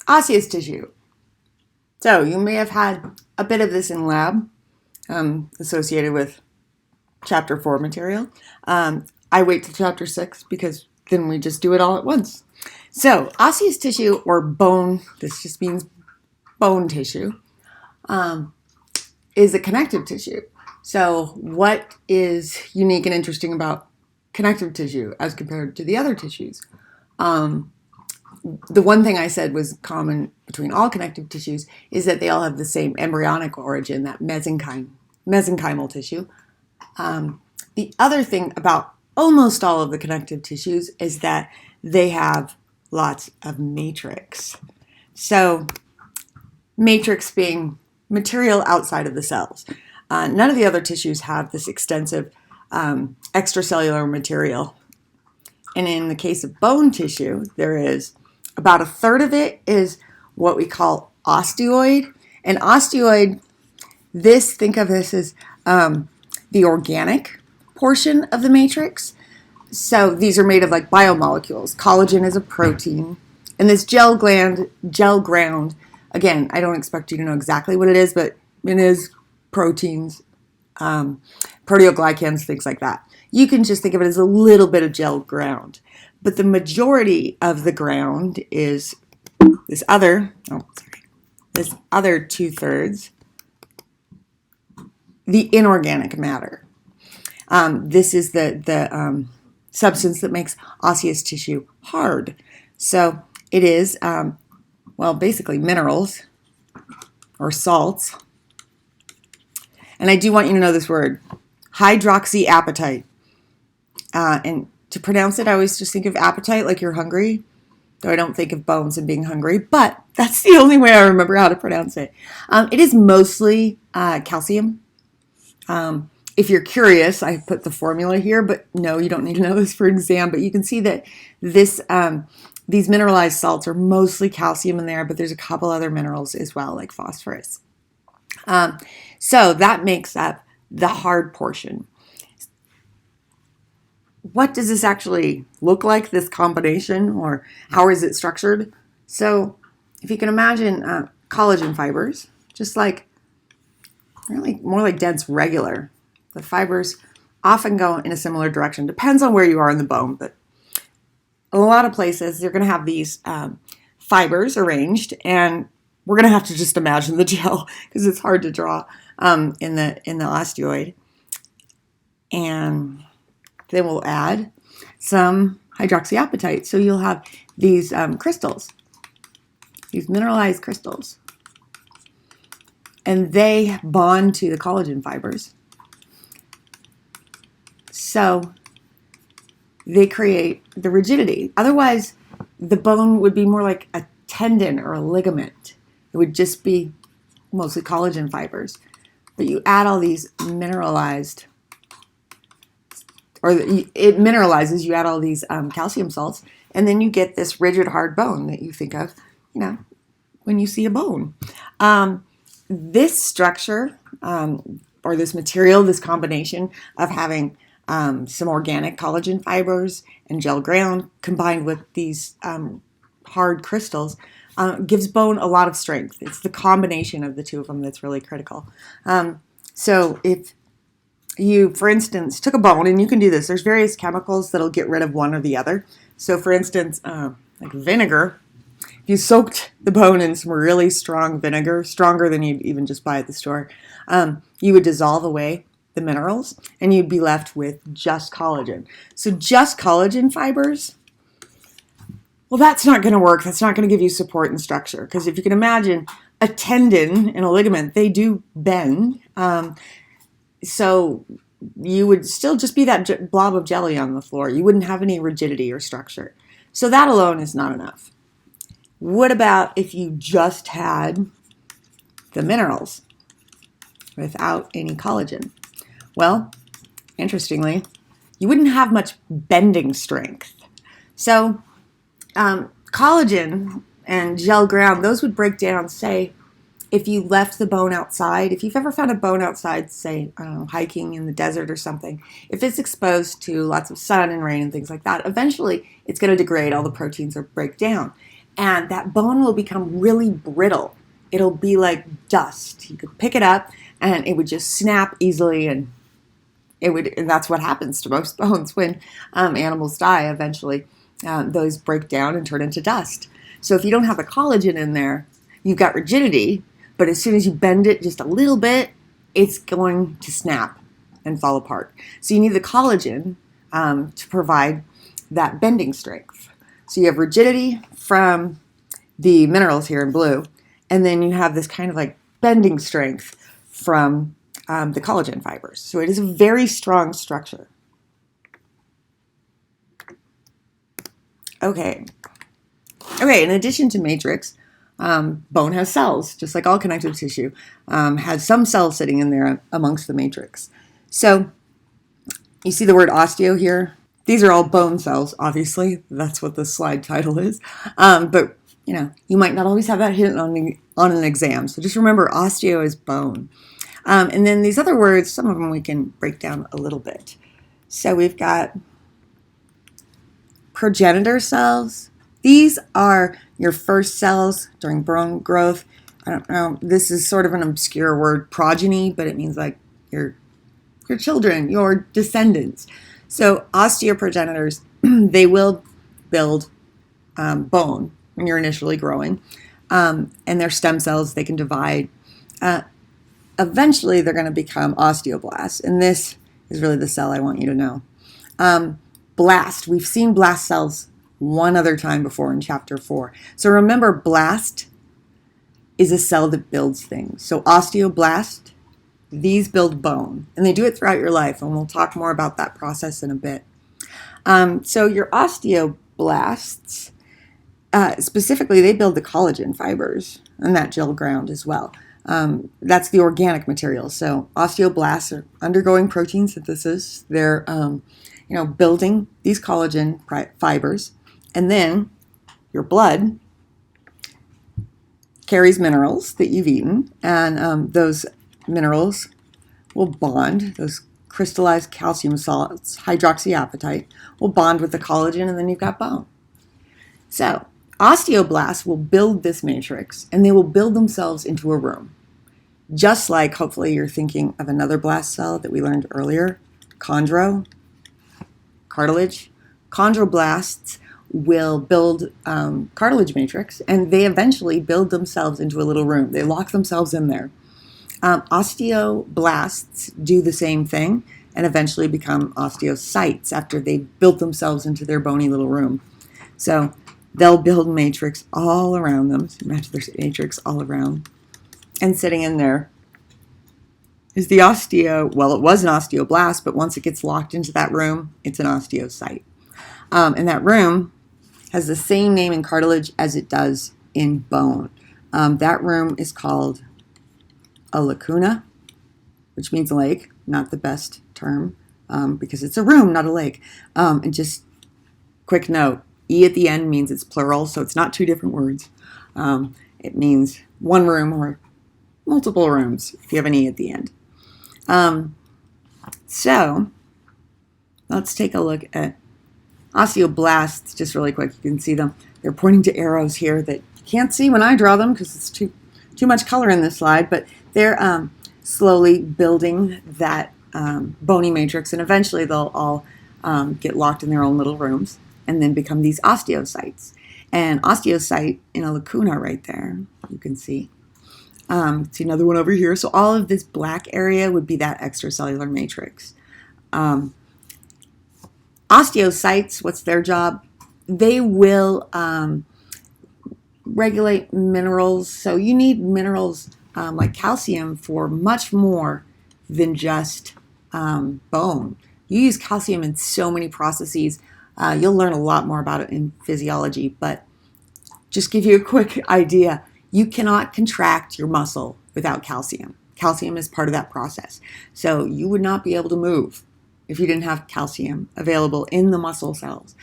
Osseous tissue. So you may have had a bit of this in lab associated with chapter 4 material. I wait till chapter 6 because then we just do it all at once. So osseous tissue or bone, this just means bone tissue, is a connective tissue. So what is unique and interesting about connective tissue as compared to the other tissues? The one thing I said was common between all connective tissues is that they all have the same embryonic origin, that mesenchymal tissue. The other thing about almost all of the connective tissues is that they have lots of matrix. So matrix being material outside of the cells. None of the other tissues have this extensive extracellular material. And in the case of bone tissue, there is about a third of it is what we call osteoid. And osteoid, think of this as the organic portion of the matrix. So these are made of like biomolecules. Collagen is a protein. And this gel ground, again, I don't expect you to know exactly what it is, but it is proteins, proteoglycans, things like that. You can just think of it as a little bit of gel ground. But the majority of the ground is this other 2/3, the inorganic matter. This is the substance that makes osseous tissue hard. So it is, basically minerals or salts. And I do want you to know this word, hydroxyapatite. And to pronounce it, I always just think of appetite like you're hungry, though I don't think of bones and being hungry, but that's the only way I remember how to pronounce it. It is mostly calcium. If you're curious, I put the formula here, but no, you don't need to know this for exam, but you can see that these mineralized salts are mostly calcium in there, but there's a couple other minerals as well, like phosphorus. So that makes up the hard portion. What does this actually look like, this combination, or how is it structured? So if you can imagine collagen fibers, just like really more like dense regular. The fibers often go in a similar direction. Depends on where you are in the bone, but a lot of places they're going to have these fibers arranged, and we're going to have to just imagine the gel because it's hard to draw in the osteoid. And then we'll add some hydroxyapatite. So you'll have these crystals, these mineralized crystals, and they bond to the collagen fibers. So they create the rigidity. Otherwise, the bone would be more like a tendon or a ligament. It would just be mostly collagen fibers. But you add all these mineralized, or it mineralizes, you add all these calcium salts, and then you get this rigid, hard bone that you think of, when you see a bone. This structure, or this material, this combination of having some organic collagen fibers and gel ground combined with these hard crystals gives bone a lot of strength. It's the combination of the two of them that's really critical. So if you, for instance, took a bone, and you can do this, there's various chemicals that'll get rid of one or the other. So for instance, like vinegar, if you soaked the bone in some really strong vinegar, stronger than you'd even just buy at the store, you would dissolve away the minerals, and you'd be left with just collagen. So just collagen fibers, well, that's not going to work. That's not going to give you support and structure, because if you can imagine a tendon and a ligament, they do bend. So you would still just be that blob of jelly on the floor. You wouldn't have any rigidity or structure. So that alone is not enough. What about if you just had the minerals without any collagen? Well, interestingly, you wouldn't have much bending strength. So collagen and gel ground, those would break down, say, if you left the bone outside. If you've ever found a bone outside, say, I don't know, hiking in the desert or something, if it's exposed to lots of sun and rain and things like that, eventually it's going to degrade, all the proteins will break down. and that bone will become really brittle. It'll be like dust. You could pick it up and it would just snap easily, and and that's what happens to most bones when animals die eventually. Those break down and turn into dust. So if you don't have the collagen in there, you've got rigidity, but as soon as you bend it just a little bit, it's going to snap and fall apart. So you need the collagen to provide that bending strength. So you have rigidity from the minerals here in blue, and then you have this kind of like bending strength from the collagen fibers. So it is a very strong structure. Okay, in addition to matrix, bone has cells, just like all connective tissue, has some cells sitting in there amongst the matrix. So you see the word osteo here? These are all bone cells, obviously. That's what the slide title is. But you might not always have that hidden on an exam. So just remember, osteo is bone. And then these other words, some of them we can break down a little bit. So we've got progenitor cells. These are your first cells during bone growth. I don't know, this is sort of an obscure word, progeny, but it means like your children, your descendants. So osteoprogenitors, they will build bone when you're initially growing, and they're stem cells. They can divide. Eventually, they're going to become osteoblasts, and this is really the cell I want you to know. Blast. We've seen blast cells one other time before in chapter 4. So remember, blast is a cell that builds things. So osteoblast, these build bone, and they do it throughout your life, and we'll talk more about that process in a bit. So your osteoblasts, specifically, they build the collagen fibers and that gel ground as well. That's the organic material. So osteoblasts are undergoing protein synthesis. They're building these collagen fibers, and then your blood carries minerals that you've eaten, and those minerals will bond. Those crystallized calcium salts, hydroxyapatite, will bond with the collagen, and then you've got bone. So osteoblasts will build this matrix, and they will build themselves into a room. Just like, hopefully, you're thinking of another blast cell that we learned earlier, chondro, cartilage. Chondroblasts will build cartilage matrix, and they eventually build themselves into a little room. They lock themselves in there. Osteoblasts do the same thing and eventually become osteocytes after they've built themselves into their bony little room. So they'll build matrix all around them. So imagine there's matrix all around. And sitting in there is the it was an osteoblast, but once it gets locked into that room, it's an osteocyte. And that room has the same name in cartilage as it does in bone. That room is called a lacuna, which means lake, not the best term, because it's a room, not a lake. And just quick note, E at the end means it's plural, so it's not two different words. It means one room or multiple rooms if you have an E at the end. So let's take a look at osteoblasts just really quick. You can see them. They're pointing to arrows here that you can't see when I draw them because it's too much color in this slide, but they're slowly building that bony matrix, and eventually they'll all get locked in their own little rooms and then become these osteocytes. And osteocyte in a lacuna right there, you can see. See another one over here. So all of this black area would be that extracellular matrix. Osteocytes, what's their job? They will regulate minerals. So you need minerals like calcium for much more than just bone. You use calcium in so many processes. You'll learn a lot more about it in physiology, but just give you a quick idea. You cannot contract your muscle without calcium. Calcium is part of that process. So you would not be able to move if you didn't have calcium available in the muscle cells.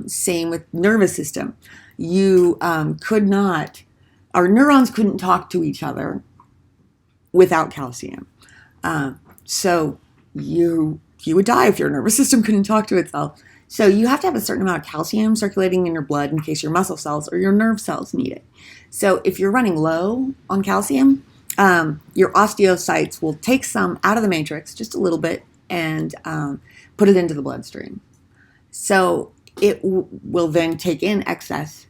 Same with nervous system. You could not, our neurons couldn't talk to each other without calcium. So you would die if your nervous system couldn't talk to itself. So you have to have a certain amount of calcium circulating in your blood in case your muscle cells or your nerve cells need it. So if you're running low on calcium, your osteocytes will take some out of the matrix, just a little bit, and put it into the bloodstream. So it will then take in excess.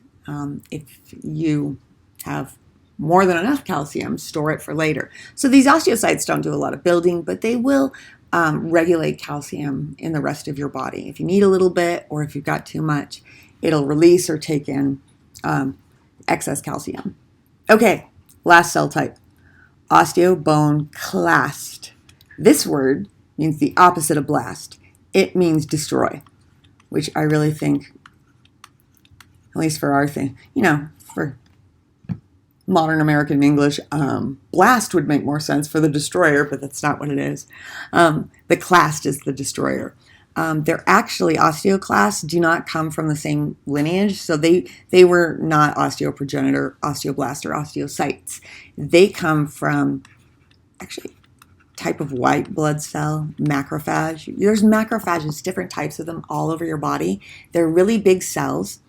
If you have more than enough calcium, store it for later. So these osteocytes don't do a lot of building, but they will regulate calcium in the rest of your body. If you need a little bit, or if you've got too much, it'll release or take in excess calcium. Okay, last cell type, osteobone-clast. This word means the opposite of blast. It means destroy, which I really think, at least for our thing, for modern American English, blast would make more sense for the destroyer, but that's not what it is. The clast is the destroyer. They're actually, osteoclasts do not come from the same lineage, so they were not osteoprogenitor, osteoblast, or osteocytes. They come from, actually, type of white blood cell, macrophage. There's macrophages, different types of them all over your body. They're really big cells.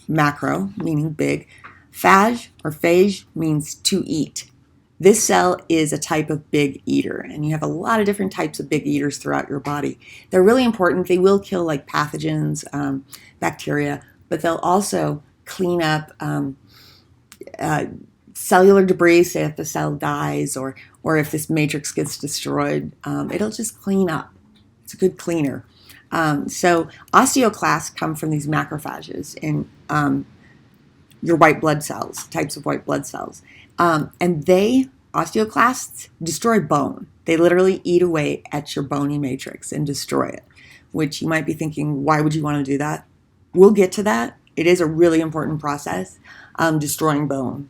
Macro, meaning big. Phage or phage means to eat. This cell is a type of big eater, and you have a lot of different types of big eaters throughout your body. They're really important. They will kill like pathogens, bacteria, but they'll also clean up cellular debris, say if the cell dies or if this matrix gets destroyed, it'll just clean up. It's a good cleaner. So osteoclasts come from these macrophages in your white blood cells, types of white blood cells. And osteoclasts, destroy bone. They literally eat away at your bony matrix and destroy it, which you might be thinking, why would you want to do that? We'll get to that. It is a really important process, destroying bone.